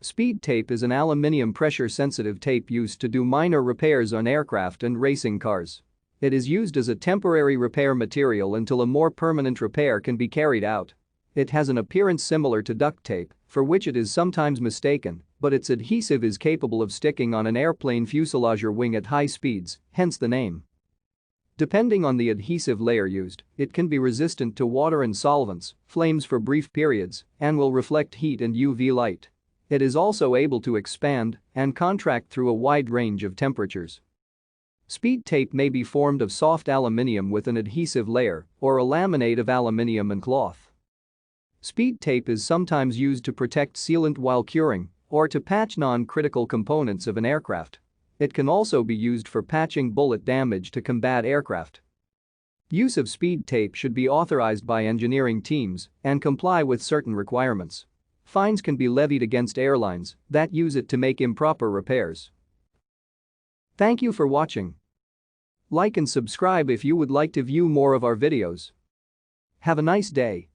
Speed tape is an aluminium pressure-sensitive tape used to do minor repairs on aircraft and racing cars. It is used as a temporary repair material until a more permanent repair can be carried out. It has an appearance similar to duct tape, for which it is sometimes mistaken, but its adhesive is capable of sticking on an airplane fuselage or wing at high speeds, hence the name. Depending on the adhesive layer used, it can be resistant to water and solvents, flames for brief periods, and will reflect heat and UV light. It is also able to expand and contract through a wide range of temperatures. Speed tape may be formed of soft aluminium with an adhesive layer or a laminate of aluminium and cloth. Speed tape is sometimes used to protect sealant while curing or to patch non-critical components of an aircraft. It can also be used for patching bullet damage to combat aircraft. Use of speed tape should be authorized by engineering teams and comply with certain requirements. Fines can be levied against airlines that use it to make improper repairs. Thank you for watching. Like and subscribe if you would like to view more of our videos. Have a nice day.